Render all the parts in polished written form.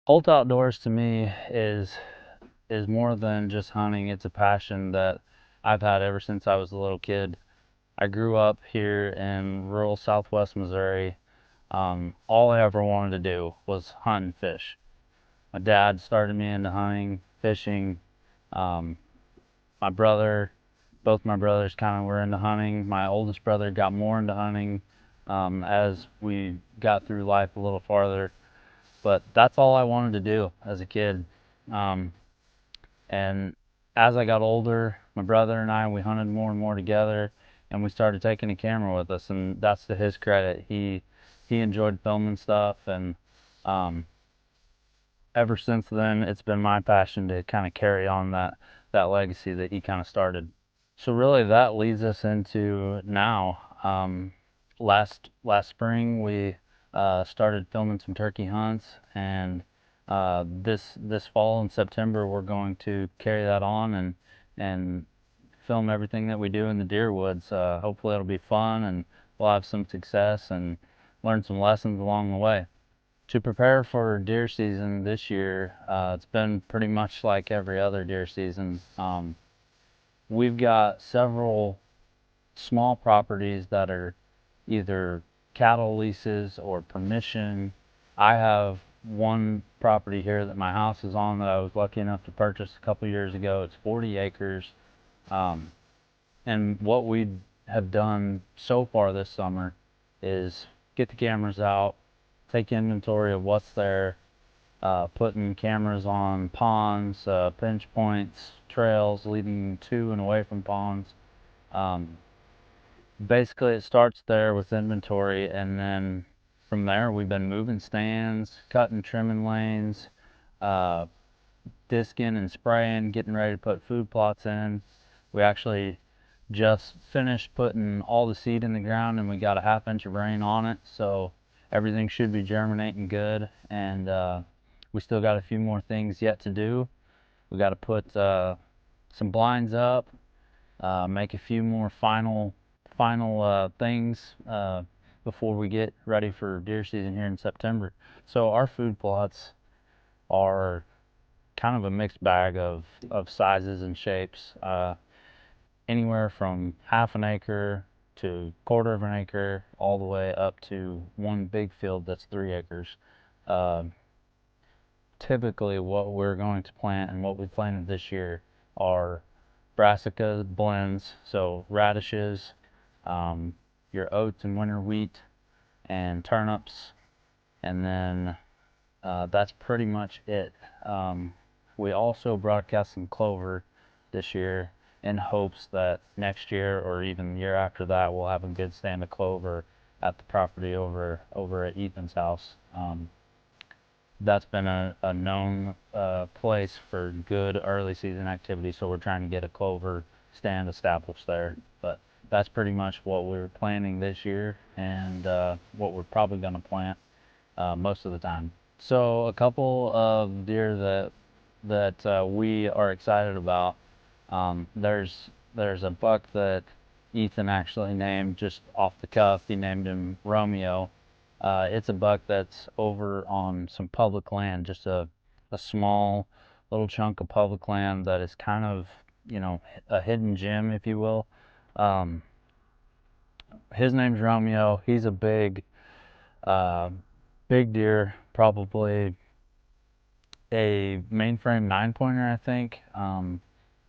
Holt Outdoors to me is more than just hunting. It's a passion that I've had ever since I was a little kid. I grew up here in rural southwest Missouri. All I ever wanted to do was hunt and fish. My dad started me into hunting, fishing. Um, my brother, both my brothers kind of were into hunting. My oldest brother got more into hunting as we got through life a little farther. But that's all I wanted to do as a kid. Um, and as I got older, my brother and I, we hunted more and more together, and we started taking a camera with us, and that's to his credit. He enjoyed filming stuff, and um, ever since then, it's been my passion to kind of carry on that legacy that he kind of started. So really, that leads us into now. Last spring, we started filming some turkey hunts, and this fall in September, we're going to carry that on and film everything that we do in the deer woods. Hopefully, it'll be fun, and we'll have some success and learn some lessons along the way. To prepare for deer season this year, it's been pretty much like every other deer season. We've got several small properties that are either cattle leases or permission. I have one property here that my house is on that I was lucky enough to purchase a couple years ago. It's 40 acres. Um, and what we have done so far this summer is get the cameras out, take inventory of what's there, putting cameras on ponds, pinch points, trails leading to and away from ponds. Um, Basically, it starts there with inventory, and then from there, we've been moving stands, cutting, trimming lanes, uh, disking and spraying, getting ready to put food plots in. We actually just finished putting all the seed in the ground, and we got a ½ inch of rain on it, so everything should be germinating good. And we still got a few more things yet to do. We got to put some blinds up, make a few more final things before we get ready for deer season here in September. So our food plots are kind of a mixed bag of sizes and shapes, anywhere from ½ an acre to ½ acre, all the way up to one big field that's 3 acres. Uh, Typically, what we're going to plant and what we planted this year are brassica blends, so radishes, um, your oats and winter wheat, and turnips, and then that's pretty much it. We also broadcast some clover this year in hopes that next year or even the year after that we'll have a good stand of clover at the property over at Ethan's house. That's been a known place for good early season activity, so we're trying to get a clover stand established there. But that's pretty much what we're planning this year, and what we're probably going to plant most of the time. So a couple of deer that we are excited about. There's a buck that Ethan actually named just off the cuff. He named him Romeo. It's a buck that's over on some public land, just a small little chunk of public land that is kind of, a hidden gem, if you will. Um, his name's Romeo. He's a uh, big deer, probably a mainframe 9-pointer, I think.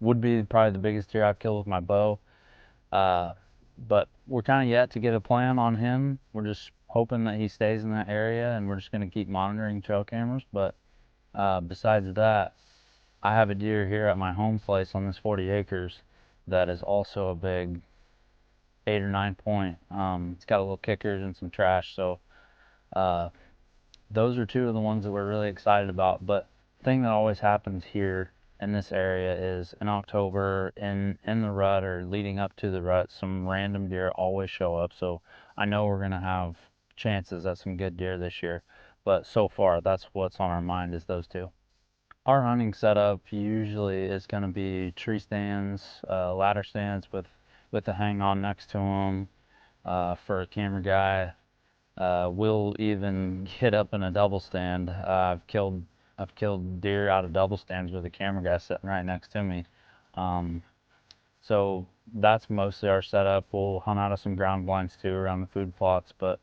Would be probably the biggest deer I've killed with my bow. Uh, but we're kind of yet to get a plan on him. We're just hoping that he stays in that area, and we're just going to keep monitoring trail cameras. But besides that, I have a deer here at my home place on this 40 acres that is also a big 8 or 9 point. It's got a little kickers and some trash, so uh, those are two of the ones that we're really excited about. But the thing that always happens here in this area is in October, in the rut or leading up to the rut, some random deer always show up. So I know we're gonna have chances at some good deer this year. But so far, that's what's on our mind, is those two. Our hunting setup usually is going to be tree stands, ladder stands with a hang on next to them for a camera guy. We'll even get up in a double stand. I've killed I've killed deer out of double stands with a camera guy sitting right next to me. Um, so that's mostly our setup. We'll hunt out of some ground blinds too around the food plots, but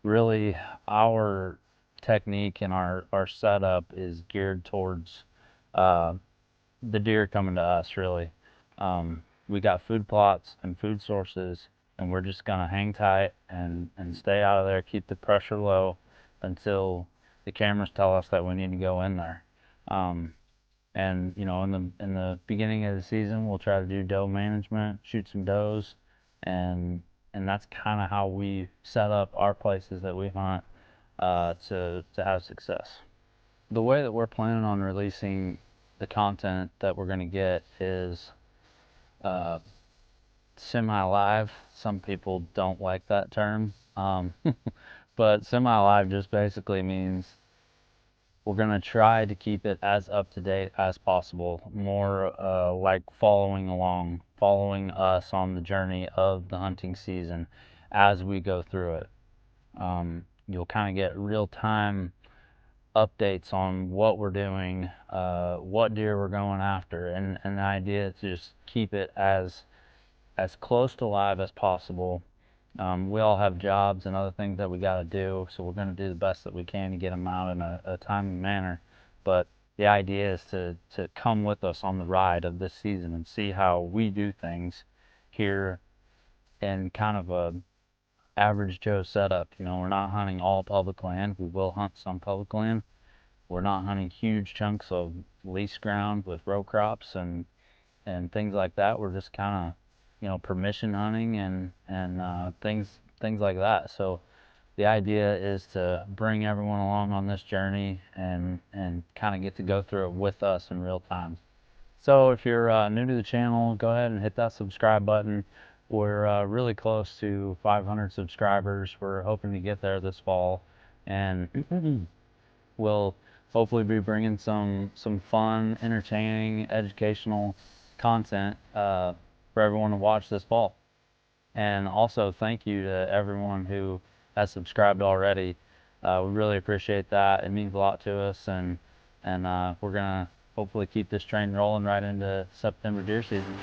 really our technique and our setup is geared towards uh, the deer coming to us, really. We got food plots and food sources, and we're just gonna hang tight and stay out of there, keep the pressure low until the cameras tell us that we need to go in there. Um, and you know, in the beginning of the season, we'll try to do doe management, shoot some does, and and that's kind of how we set up our places that we hunt to have success. The way that we're planning on releasing the content that we're going to get is uh, semi-live. Some people don't like that term, but semi-live just basically means we're going to try to keep it as up to date as possible, more like following along, following us on the journey of the hunting season as we go through it. You'll kind of get real time updates on what we're doing, what deer we're going after, and the idea is to just keep it as close to live as possible. We all have jobs and other things that we got to do, so we're going to do the best that we can to get them out in a timely manner. But the idea is to come with us on the ride of this season and see how we do things here in kind of a average Joe setup. You know, we're not hunting all public land. We will hunt some public land. We're not hunting huge chunks of lease ground with row crops and things like that. We're just kind of, you know, permission hunting and things like that. So the idea is to bring everyone along on this journey and kind of get to go through it with us in real time. So if you're new to the channel, go ahead and hit that subscribe button. We're really close to 500 subscribers. We're hoping to get there this fall, and we'll hopefully be bringing some fun, entertaining, educational content for everyone to watch this fall. And also thank you to everyone who has subscribed already. We really appreciate that. It means a lot to us, and we're gonna hopefully keep this train rolling right into September deer season.